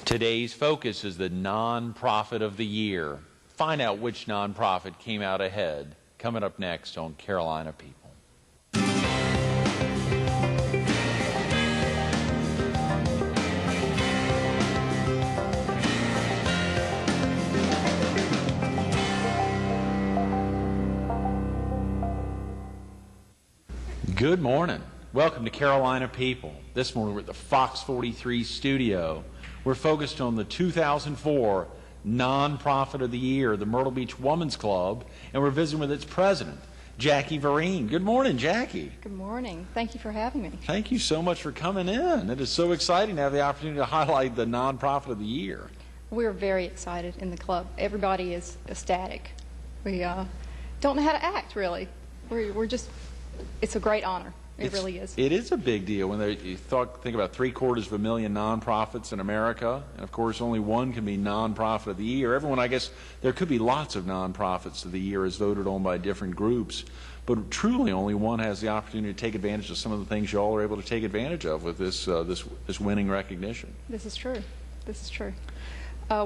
Today's focus is the nonprofit of the year. Find out which nonprofit came out ahead. Coming up next on Carolina People. Good morning. Welcome to Carolina People. This morning we're at the Fox 43 studio. We're focused on the 2004 Nonprofit of the Year, the Myrtle Beach Women's Club, and we're visiting with its president, Jackie Vereen. Good morning, Jackie. Good morning. Thank you for having me. Thank you so much for coming in. It is so exciting to have the opportunity to highlight the Nonprofit of the Year. We're very excited in the club. Everybody is ecstatic. We don't know how to act, really. We're just, it's a great honor. It really is. It is a big deal when you think about 750,000 nonprofits in America, and of course only one can be Nonprofit of the Year. Everyone, I guess, there could be lots of nonprofits of the year as voted on by different groups, but truly only one has the opportunity to take advantage of some of the things you all are able to take advantage of with this winning recognition. This is true. This is true.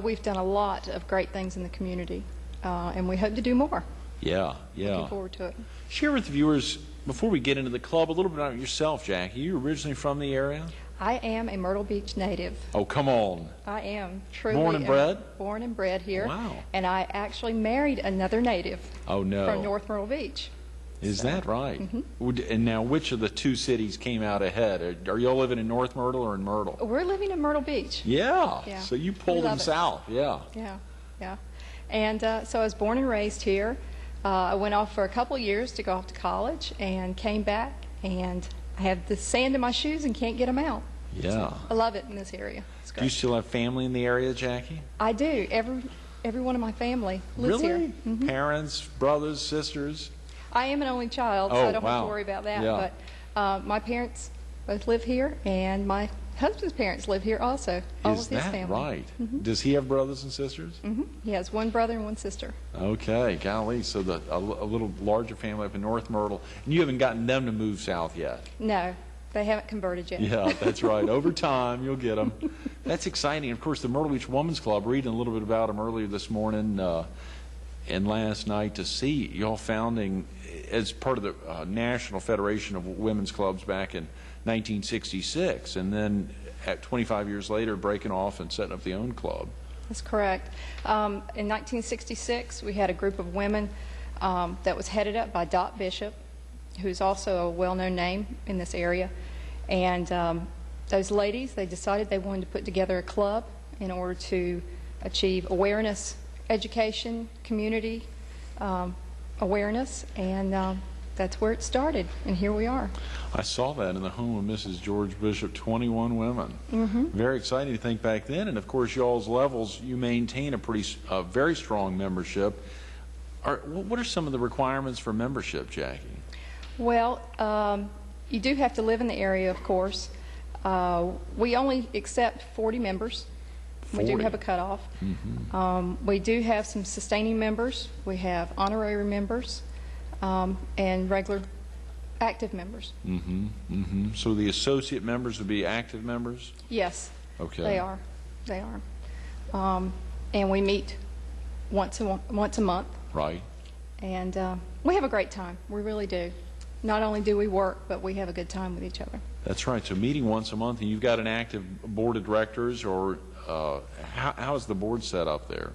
We've done a lot of great things in the community, and we hope to do more. Yeah. Looking forward to it. Share with the viewers, before we get into the club, a little bit about yourself, Jackie. You originally from the area? I am a Myrtle Beach native. Oh, come on. I am truly. Born and bred? Born and bred here. Wow. And I actually married another native. Oh, no. From North Myrtle Beach. Is that right? Mm-hmm. And now, which of the two cities came out ahead? Are you all living in North Myrtle or in Myrtle? We're living in Myrtle Beach. Yeah. Yeah. So you pulled them south. Yeah. Yeah. And so I was born and raised here. I went off for a couple of years to go off to college and came back, and I have the sand in my shoes and can't get them out. Yeah. So I love it in this area. It's great. Do you still have family in the area, Jackie? I do. Every one of my family lives here. Really? Parents, brothers, sisters? I am an only child, so I don't have to worry about that. Yeah. But my parents both live here, and my husband's parents live here also. All of his family. Is that right? Does he have brothers and sisters? He has one brother and one sister. Okay, golly. So a little larger family up in North Myrtle. And you haven't gotten them to move south yet? No, they haven't converted yet. Yeah, that's right. Over time, you'll get them. That's exciting. Of course, the Myrtle Beach Women's Club, reading a little bit about them earlier this morning and last night, to see y'all founding as part of the National Federation of Women's Clubs back in 1966, and then at 25 years later breaking off and setting up the own club. That's correct. In 1966 we had a group of women that was headed up by Dot Bishop, who's also a well-known name in this area, and those ladies, they decided they wanted to put together a club in order to achieve awareness, education, community awareness, and that's where it started, and here we are. I saw that in the home of Mrs. George Bishop, 21 women. Very exciting to think back then, and of course y'all's levels, you maintain a very strong membership. What are some of the requirements for membership, Jackie? Well, you do have to live in the area, of course. We only accept 40 members. 40. We do have a cutoff. We do have some sustaining members. We have honorary members. And regular active members. So the associate members would be active members? Yes. Okay. They are. They are. And we meet once a month. Right. And we have a great time. We really do. Not only do we work, but we have a good time with each other. That's right. So meeting once a month, and you've got an active board of directors, or how is the board set up there?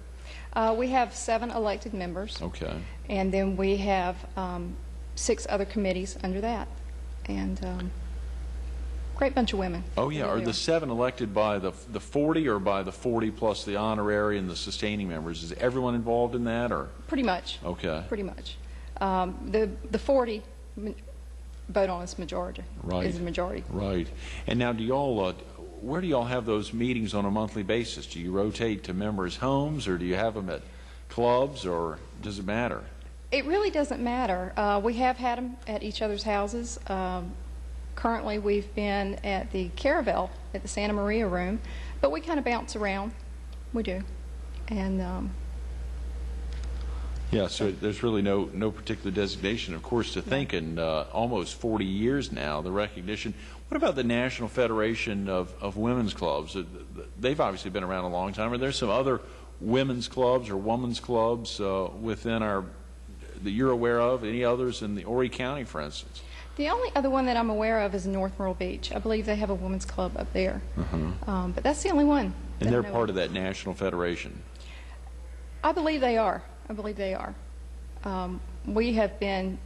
We have 7 elected members. Okay. And then we have 6 other committees under that. And great bunch of women. Oh, yeah. Are the 7 elected by the 40 or by the 40 plus the honorary and the sustaining members? Is everyone involved in that, or? Pretty much. Okay. Pretty much. The 40 vote on this majority. Right. Is the majority. Right. And now, do y'all where do y'all have those meetings on a monthly basis? Do you rotate to members' homes, or do you have them at clubs, or does it matter? It really doesn't matter. We have had them at each other's houses. Currently, we've been at the Caravel at the Santa Maria room, but we kind of bounce around. We do. And Yeah, so there's really no particular designation. Of course, to think in almost 40 years now, the recognition. What about the National Federation of Women's Clubs? They've obviously been around a long time. Are there some other women's clubs or women's clubs within that you're aware of? Any others in the Horry County, for instance? The only other one that I'm aware of is North Myrtle Beach. I believe they have a women's club up there. But that's the only one. And they're part of that National Federation? I believe they are. I believe they are. We have been,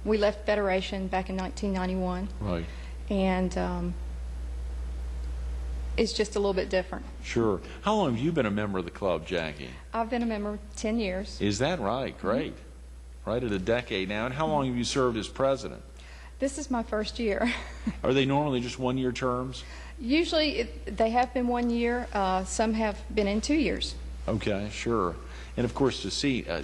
we left Federation back in 1991. Right. And it's just a little bit different. Sure. How long have you been a member of the club, Jackie? I've been a member 10 years. Is that right? Great. Right at a decade now. And how long have you served as president? This is my first year. Are they normally just one-year terms? Usually they have been 1 year. Some have been in 2 years. Okay, sure. And of course, to see, I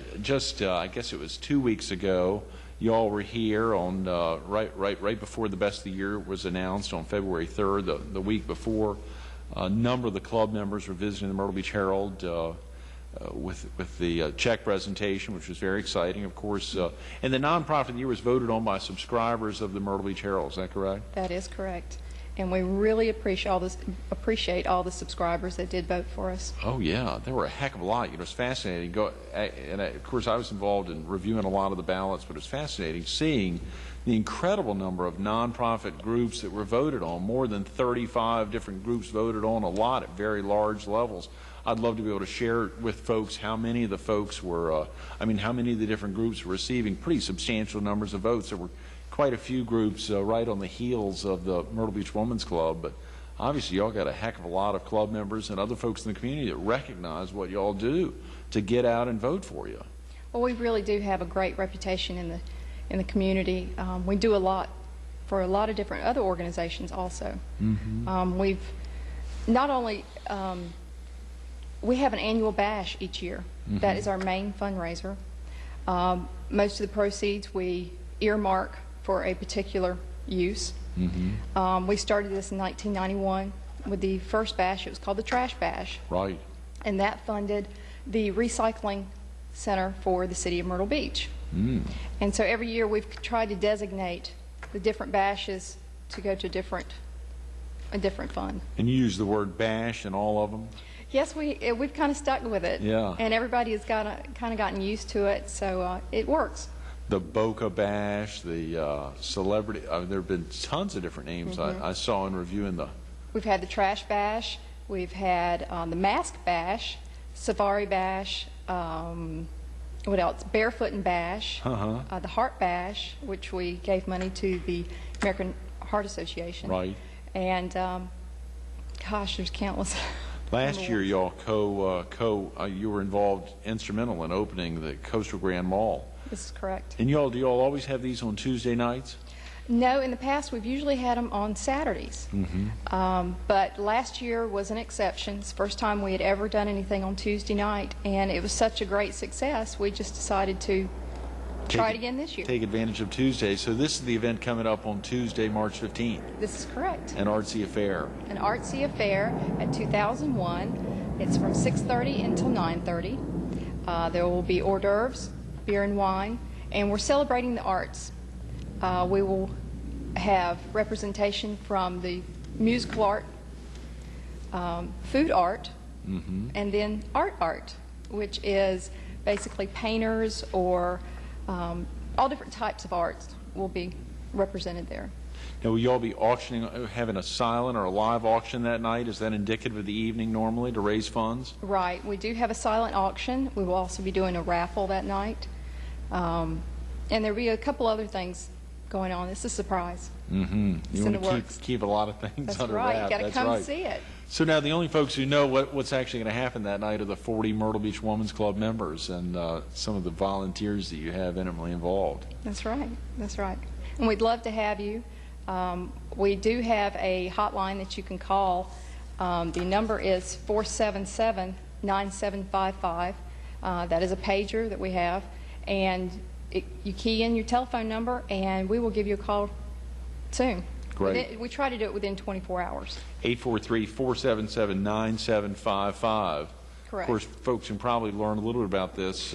guess it was 2 weeks ago, you all were here on right before the Best of the Year was announced on February 3rd, the week before. A number of the club members were visiting the Myrtle Beach Herald with the check presentation, which was very exciting, of course. And the nonprofit of the year was voted on by subscribers of the Myrtle Beach Herald. Is that correct? That is correct. And we really appreciate all the subscribers that did vote for us. Oh yeah, there were a heck of a lot. You know, it's fascinating. Of course, I was involved in reviewing a lot of the ballots, but it's fascinating seeing the incredible number of nonprofit groups that were voted on. More than 35 different groups voted on, a lot at very large levels. I'd love to be able to share with folks how many of the folks were, how many of the different groups were receiving pretty substantial numbers of votes. There were quite a few groups right on the heels of the Myrtle Beach Women's Club, but obviously y'all got a heck of a lot of club members and other folks in the community that recognize what y'all do to get out and vote for you. Well, we really do have a great reputation in the community. We do a lot for a lot of different other organizations also. We've not only we have an annual bash each year. That is our main fundraiser. Most of the proceeds we earmark for a particular use. We started this in 1991 with the first bash. It was called the Trash Bash. Right. And that funded the recycling center for the city of Myrtle Beach. And so every year we've tried to designate the different bashes to go to a different fund. And you use the word bash in all of them? Yes, we've kind of stuck with it. Yeah. And everybody has kind of gotten used to it, so it works. The Boca Bash, the celebrity, there have been tons of different names I saw in reviewing the... We've had the Trash Bash, we've had the Mask Bash, Safari Bash, what else? Barefoot and Bash, the Heart Bash, which we gave money to the American Heart Association. Right. And, gosh, there's countless. Last year, y'all you were involved, instrumental in opening the Coastal Grand Mall. This is correct. And do y'all always have these on Tuesday nights? No, in the past we've usually had them on Saturdays. But last year was an exception. It's the first time we had ever done anything on Tuesday night, and it was such a great success, we just decided to try it again this year. Take advantage of Tuesday. So this is the event coming up on Tuesday, March 15th. This is correct. An artsy affair. An artsy affair at 2001. It's from 6:30 until 9:30. There will be hors d'oeuvres, beer and wine, and we're celebrating the arts. We will have representation from the musical art, food art, and then art, which is basically painters or all different types of arts will be represented there. Now, will you all be auctioning, having a silent or a live auction that night? Is that indicative of the evening normally to raise funds? Right. We do have a silent auction. We will also be doing a raffle that night. And there'll be a couple other things going on. It's a surprise. You want to keep a lot of things under wraps. That's right. You got to come see it. So now the only folks who know what's actually going to happen that night are the 40 Myrtle Beach Women's Club members and some of the volunteers that you have intimately involved. That's right. That's right. And we'd love to have you. We do have a hotline that you can call. The number is 477-9755. That is a pager that we have. And you key in your telephone number, and we will give you a call soon. Great. We try to do it within 24 hours. 843-477-9755. Correct. Of course, folks can probably learn a little bit about this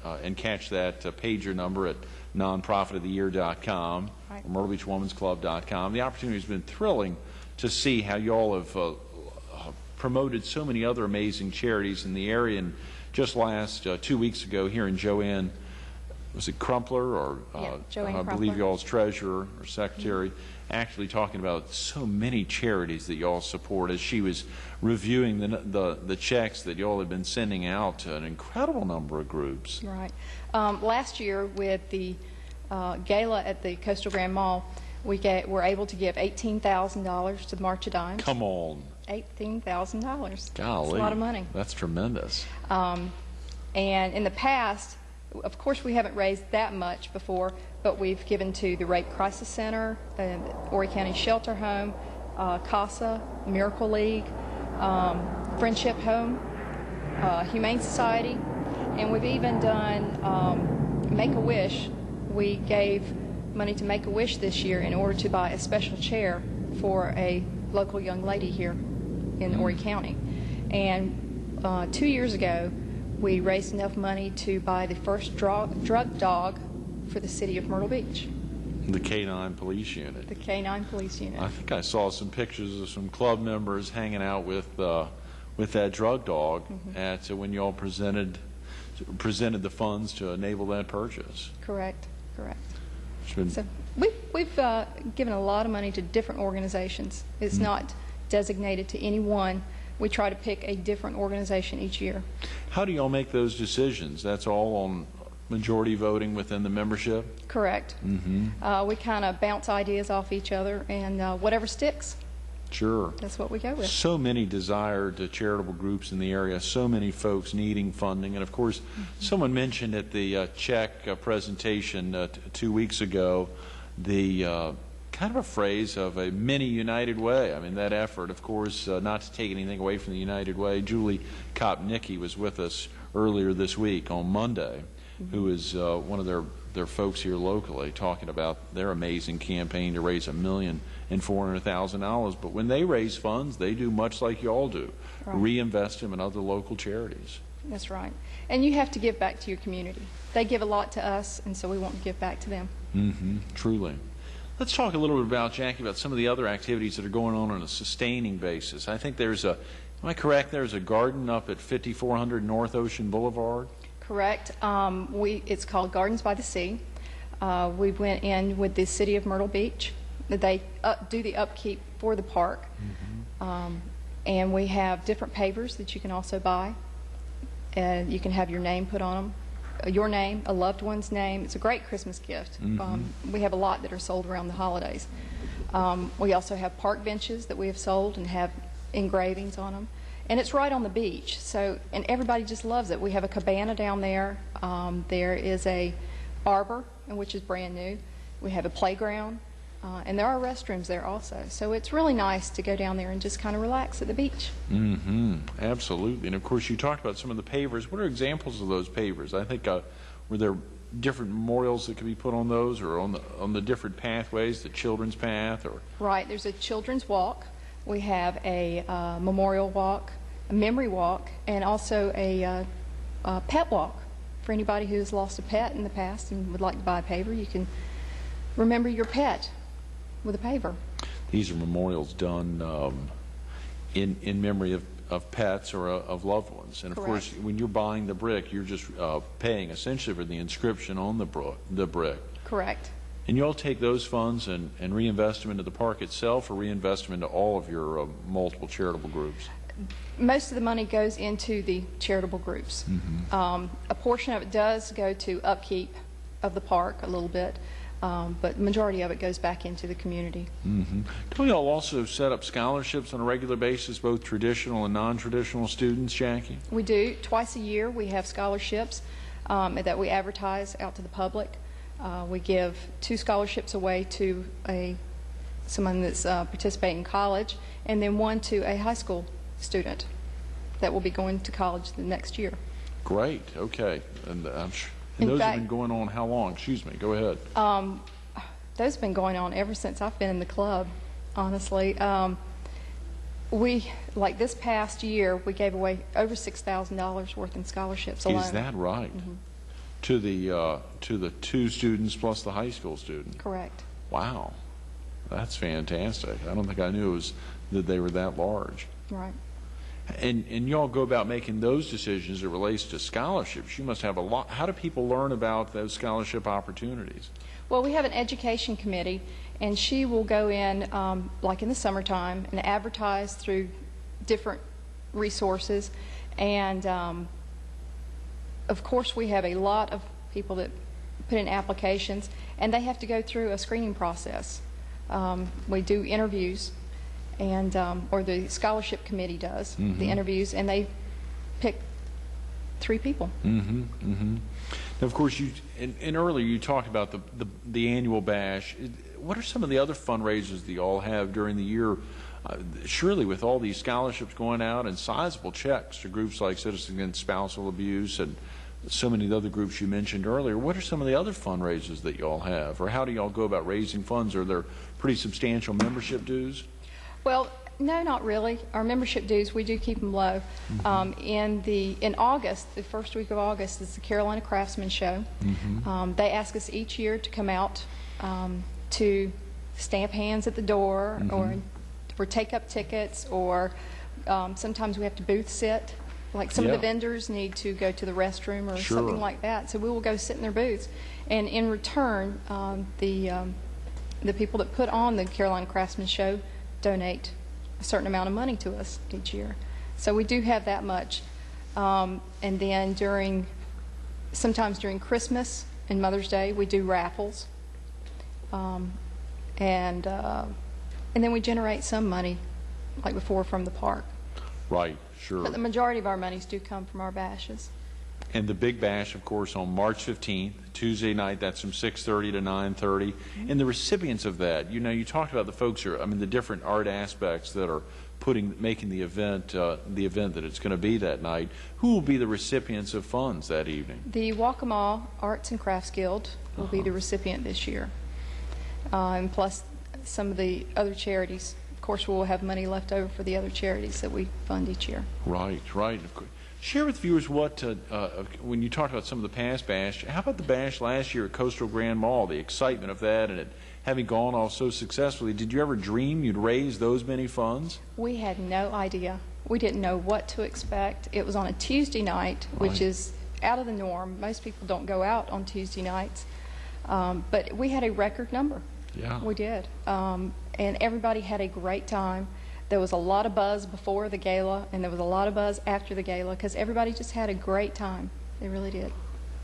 and catch that pager number at nonprofitoftheyear.com Right. or MyrtleBeachWomansClub.com. The opportunity has been thrilling to see how y'all have promoted so many other amazing charities in the area. And just last 2 weeks ago here in Joanne, was it Crumpler or Joanne I believe Crumpler. y'all's treasurer or secretary, actually talking about so many charities that y'all support as she was reviewing the checks that y'all had been sending out to an incredible number of groups. Right. Last year with the gala at the Coastal Grand Mall, were able to give $18,000 to the March of Dimes. Come on. $18,000. Golly. That's a lot of money. That's tremendous. And in the past, of course, we haven't raised that much before, but we've given to the Rape Crisis Center, Horry County Shelter Home, CASA, Miracle League, Friendship Home, Humane Society, and we've even done Make-A-Wish. We gave money to Make-A-Wish this year in order to buy a special chair for a local young lady here in Horry County. And 2 years ago, we raised enough money to buy the first drug dog for the city of Myrtle Beach. The K-9 police unit. The K-9 police unit. I think I saw some pictures of some club members hanging out with that drug dog at when y'all presented the funds to enable that purchase. Correct. Been, So we've given a lot of money to different organizations. It's not designated to any one. We try to pick a different organization each year. how do y'all make those decisions? That's all on majority voting within the membership? Correct. We kind of bounce ideas off each other, and whatever sticks, Sure. that's what we go with. So many desired charitable groups in the area, so many folks needing funding. And of course, someone mentioned at the check presentation 2 weeks ago the kind of a phrase of a mini United Way. I mean, that effort, of course, not to take anything away from the United Way. Julie Kopnicki was with us earlier this week on Monday, who is one of their folks here locally, talking about their amazing campaign to raise $1,400,000. But when they raise funds, they do much like y'all do, reinvest them in other local charities. That's right. And you have to give back to your community. They give a lot to us, and so we want to give back to them. Truly. Let's talk a little bit about, Jackie, about some of the other activities that are going on a sustaining basis. I think there's am I correct, there's a garden up at 5400 North Ocean Boulevard? Correct. It's called Gardens by the Sea. We went in with the city of Myrtle Beach. They do the upkeep for the park. And we have different pavers that you can also buy. And you can have your name put on them. Your name, a loved one's name. It's a great Christmas gift. We have a lot that are sold around the holidays. We also have park benches that we have sold and have engravings on them. And it's right on the beach, and everybody just loves it. We have a cabana down there. There is a arbor, which is brand new. We have a playground, and there are restrooms there also. So it's really nice to go down there and just kind of relax at the beach. Absolutely. And of course, you talked about some of the pavers. What are examples of those pavers? I think were there different memorials that could be put on those, or on the different pathways, the children's path, or? Right. There's a children's walk. We have a memorial walk, a memory walk, and also a pet walk. For anybody who's lost a pet in the past and would like to buy a paver, you can remember your pet with a paver. These are memorials done in memory of pets or of loved ones. And of course, when you're buying the brick, you're just paying essentially for the inscription on the brick. Correct. And you'll take those funds and reinvest them into the park itself, or reinvest them into all of your multiple charitable groups? Most of the money goes into the charitable groups. A portion of it does go to upkeep of the park a little bit, but the majority of it goes back into the community. Do we all also set up scholarships on a regular basis, both traditional and non-traditional students, Jackie? We do. Twice a year we have scholarships that we advertise out to the public. We give 2 scholarships away to someone that's participating in college, and then 1 to a high school student that will be going to college the next year. Great. Okay. And those have been going on how long? Excuse me. Go ahead. Those have been going on ever since I've been in the club, honestly. Like this past year, we gave away over $6,000 worth in scholarships alone. Is that right? To the two students plus the high school student. Correct. Wow, that's fantastic. I don't think I knew that they were that large. Right. And y'all go about making those decisions as it relates to scholarships. You must have a lot. How do people learn about those scholarship opportunities? Well, we have an education committee, and she will go in, like in the summertime, and advertise through different resources. And of course, we have a lot of people that put in applications, and they have to go through a screening process. We do interviews, and or the scholarship committee does the interviews, and they pick 3 people. Now, of course, and earlier you talked about the annual bash. What are some of the other fundraisers that you all have during the year? Surely, with all these scholarships going out and sizable checks to groups like Citizens Against Spousal Abuse and so many of the other groups you mentioned earlier, what are some of the other fundraisers that you all have, or how do you all go about raising funds? Are there pretty substantial membership dues? Well, no, not really. Our membership dues, we do keep them low. In August, the first week of August, is the Carolina Craftsman Show. They ask us each year to come out to stamp hands at the door, or take up tickets, or sometimes we have to booth sit. Like some of the vendors need to go to the restroom or something like that, so we will go sit in their booths. And in return, the people that put on the Carolina Craftsman Show donate a certain amount of money to us each year. So we do have that much. And then sometimes during Christmas and Mother's Day, we do raffles. And then we generate some money, like before, from the park. Right, sure. But the majority of our monies do come from our bashes. And the big bash, of course, on March 15th, Tuesday night, that's from 6:30 to 9:30. And the recipients of that, you talked about the folks the different art aspects that are making the event that it's going to be that night. Who will be the recipients of funds that evening? The Waccamaw Arts and Crafts Guild will be the recipient this year. And plus some of the other charities. Of course, we'll have money left over for the other charities that we fund each year. Right, right. Of course. Share with viewers when you talked about some of the past bash, how about the bash last year at Coastal Grand Mall, the excitement of that and it having gone off so successfully? Did you ever dream you'd raise those many funds? We had no idea. We didn't know what to expect. It was on a Tuesday night, which is out of the norm. Most people don't go out on Tuesday nights. But we had a record number. Yeah. We did. And everybody had a great time. There was a lot of buzz before the gala, and there was a lot of buzz after the gala, because everybody just had a great time. They really did.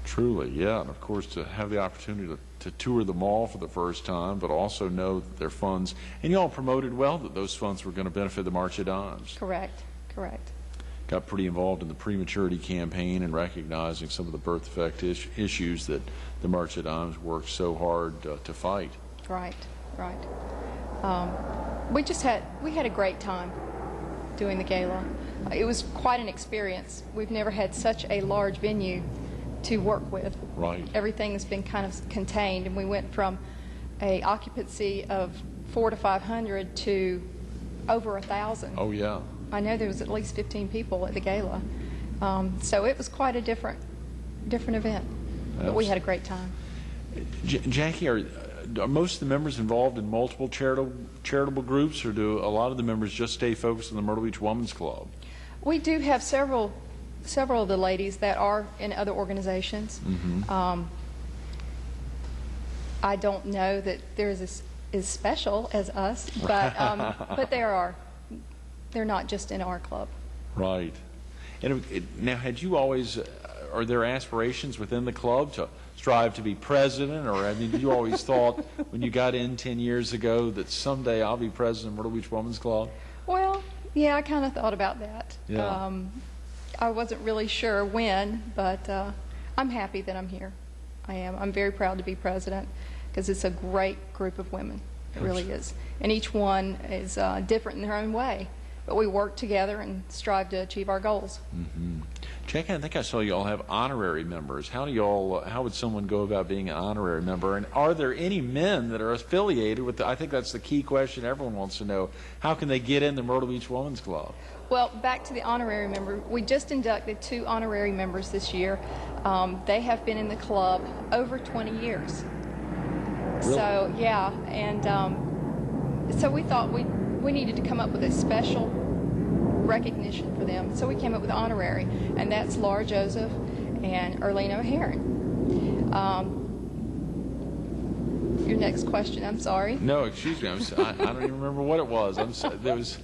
Truly, yeah. And of course, to have the opportunity to tour the mall for the first time, but also know that their funds, and you all promoted well that those funds were going to benefit the March of Dimes. Correct, correct. Got pretty involved in the prematurity campaign and recognizing some of the birth defect issues that the March of Dimes worked so hard to fight. Right, right. We had a great time doing the gala. It was quite an experience. We've never had such a large venue to work with. Right. Everything's been kind of contained, and we went from a occupancy of 400 to 500 to over 1,000. Oh yeah. I know there was at least 15 people at the gala, so it was quite a different event. But we had a great time. Jackie, are most of the members involved in multiple charitable groups, or do a lot of the members just stay focused on the Myrtle Beach Women's Club? We do have several of the ladies that are in other organizations. I don't know that they're as special as us, but they're not just in our club. Right. And now, had you always, are there aspirations within the club to strive to be president, or did you always thought when you got in 10 years ago that someday I'll be president of Myrtle Beach Women's Club? Well, yeah, I kind of thought about that. Yeah. I wasn't really sure when, but I'm happy that I'm here. I am. I'm very proud to be president, because it's a great group of women. It really is. And each one is different in their own way, but we work together and strive to achieve our goals. Jack, I think I saw you all have honorary members. How would someone go about being an honorary member? And are there any men that are affiliated with I think that's the key question everyone wants to know. How can they get in the Myrtle Beach Women's Club? Well, back to the honorary member, we just inducted 2 honorary members this year. They have been in the club over 20 years. Really? So, yeah, and so we thought we needed to come up with a special recognition for them. So we came up with honorary, and that's Laura Joseph and Erlene O'Haron. Your next question, I'm sorry. No, excuse me. I don't even remember what it was. There was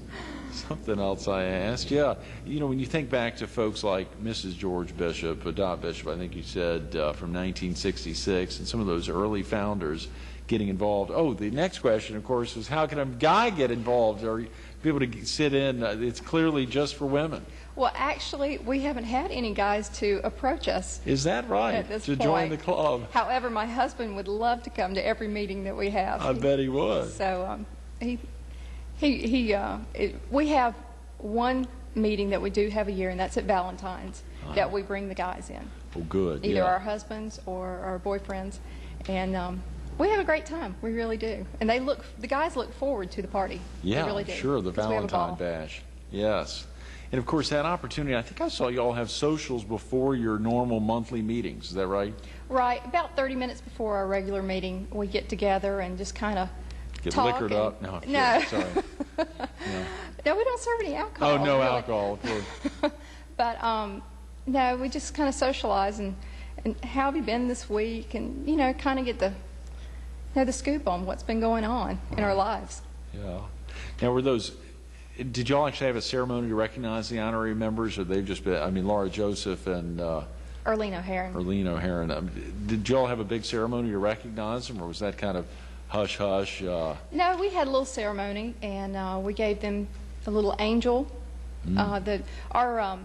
something else I asked. Yeah, you know, when you think back to folks like Mrs. George Bishop, Dot Bishop, I think you said from 1966, and some of those early founders getting involved. Oh, the next question, of course, is how can a guy get involved or be able to sit in? It's clearly just for women. Well, actually, we haven't had any guys to approach us. Is that right? At this to point. Join the club. However, my husband would love to come to every meeting that we have. I bet he would. So we have one meeting that we do have a year, and that's at Valentine's, that we bring the guys in. Oh, good. Either yeah. our husbands or our boyfriends, and we have a great time. We really do. And the guys look forward to the party. Yeah, they really do. Sure, the 'Cause we have a Valentine ball. Bash. Yes. And of course, that opportunity, I think I saw you all have socials before your normal monthly meetings. Is that right? Right. About 30 minutes before our regular meeting, we get together and just kind of Get talk liquored up? No, I'm kidding. No. Sorry. No. No, we don't serve any alcohol. Oh, no really. alcohol, of course. But no, we just kind of socialize and how have you been this week, and kind of get the scoop on what's been going on in our lives. Yeah. Now, did y'all actually have a ceremony to recognize the honorary members, or they've just been, Laura Joseph and Erlene O'Haron. Erlene O'Haron. Did y'all have a big ceremony to recognize them, or was that kind of hush-hush? No, we had a little ceremony, and we gave them a little angel. Our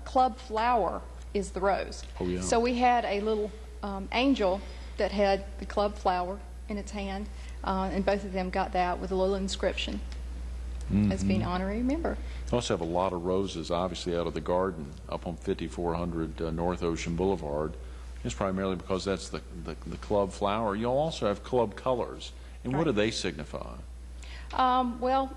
club flower is the rose. Oh, yeah. So we had a little angel that had the club flower in its hand, and both of them got that with a little inscription as being honorary member. You also have a lot of roses, obviously, out of the garden up on 5400 North Ocean Boulevard. It's primarily because that's the club flower. You'll also have club colors. And what do they signify? Well,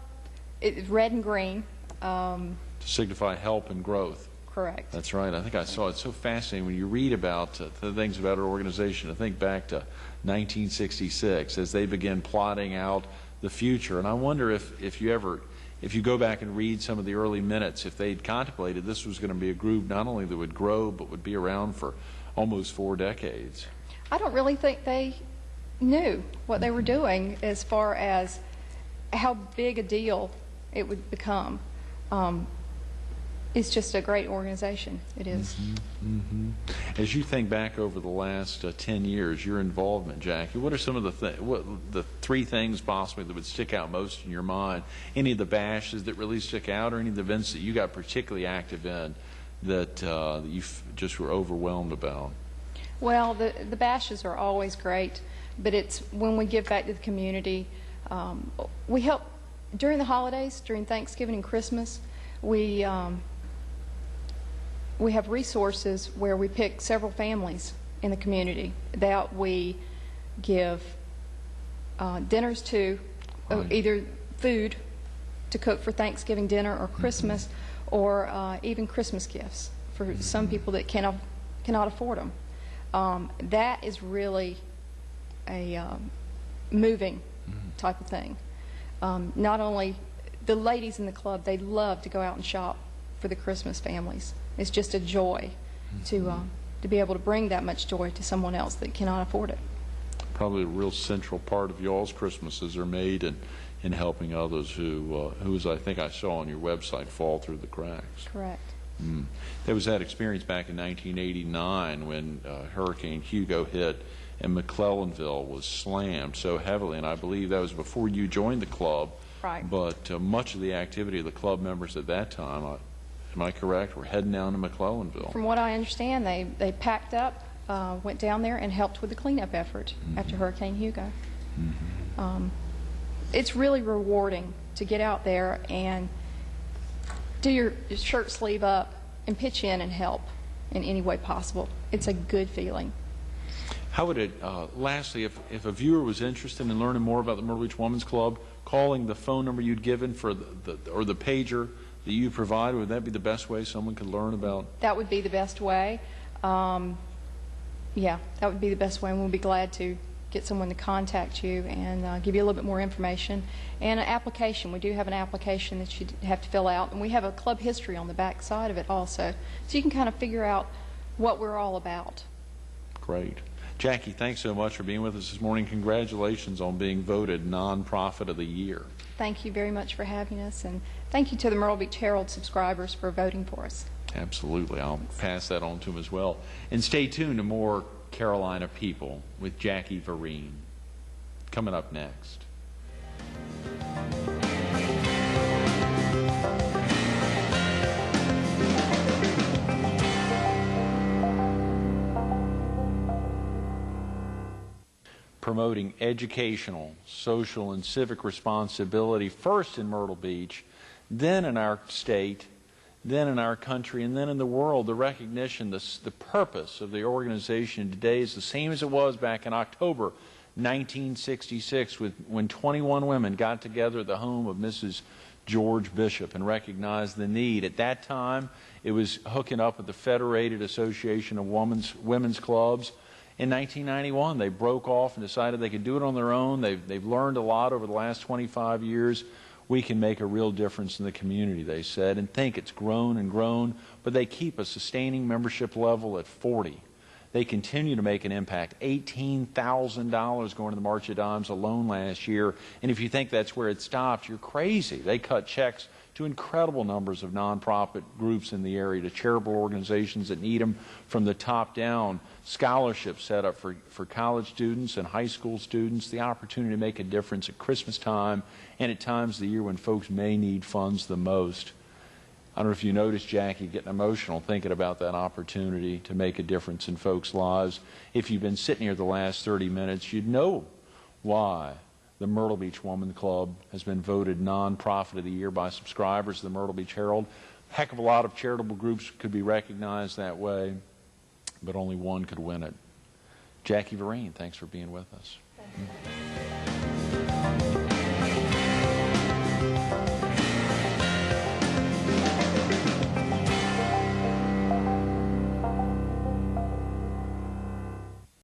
it's red and green. To signify help and growth. Correct. That's right. I think I saw it. It's so fascinating when you read about the things about our organization. I think back to 1966 as they began plotting out the future. And I wonder if you go back and read some of the early minutes, if they'd contemplated this was going to be a group not only that would grow but would be around for almost 4 decades. I don't really think they knew what they were doing as far as how big a deal it would become. It's just a great organization. It is. As you think back over the last 10 years, your involvement, Jackie, what are some of the 3 things possibly that would stick out most in your mind? Any of the bashes that really stick out, or any of the events that you got particularly active in that you just were overwhelmed about? Well, the bashes are always great, but it's when we give back to the community. We help during the holidays, during Thanksgiving and Christmas. We have resources where we pick several families in the community that we give dinners to, either food to cook for Thanksgiving dinner or Christmas, or even Christmas gifts for some people that cannot afford them. That is really a moving type of thing. Not only the ladies in the club, they love to go out and shop for the Christmas families. It's just a joy to be able to bring that much joy to someone else that cannot afford it. Probably a real central part of y'all's Christmases are made in helping others who, as I think I saw on your website, fall through the cracks. Correct. There was that experience back in 1989 when Hurricane Hugo hit and McClellanville was slammed so heavily, and I believe that was before you joined the club. Right. But much of the activity of the club members at that time, am I correct, were heading down to McClellanville? From what I understand, they packed up, went down there and helped with the cleanup effort after Hurricane Hugo. It's really rewarding to get out there and do your shirt sleeve up and pitch in and help in any way possible. It's a good feeling. How would it, lastly, if a viewer was interested in learning more about the Myrtle Beach Women's Club, calling the phone number you'd given for or the pager that you provide, would that be the best way someone could learn about? That would be the best way. Yeah, that would be the best way, and we'll be glad to get someone to contact you and give you a little bit more information. And an application. We do have an application that you have to fill out, and we have a club history on the back side of it also, so you can kind of figure out what we're all about. Great. Jackie, thanks so much for being with us this morning. Congratulations on being voted Nonprofit of the Year. Thank you very much for having us, and thank you to the Myrtle Beach Herald subscribers for voting for us. Absolutely. I'll pass that on to them as well. And stay tuned to more Carolina People with Jackie Vereen. Coming up next. Promoting educational, social, and civic responsibility first in Myrtle Beach, then in our state, then in our country, and then in the world. The recognition, the purpose of the organization today is the same as it was back in October 1966 when 21 women got together at the home of Mrs. George Bishop and recognized the need. At that time, it was hooking up with the Federated Association of Women's Clubs. In 1991, they broke off and decided they could do it on their own. They've learned a lot over the last 25 years. We can make a real difference in the community, they said, and think it's grown and grown, but they keep a sustaining membership level at 40. They continue to make an impact. $18,000 going to the March of Dimes alone last year, and if you think that's where it stopped, you're crazy. They cut checks to incredible numbers of nonprofit groups in the area, to charitable organizations that need them from the top down, scholarships set up for college students and high school students, the opportunity to make a difference at Christmas time and at times of the year when folks may need funds the most. I don't know if you noticed Jackie getting emotional thinking about that opportunity to make a difference in folks' lives. If you've been sitting here the last 30 minutes, you'd know why the Myrtle Beach Women's Club has been voted Nonprofit of the Year by subscribers of the Myrtle Beach Herald. Heck of a lot of charitable groups could be recognized that way, but only one could win it. Jackie Vereen, thanks for being with us. Thank you.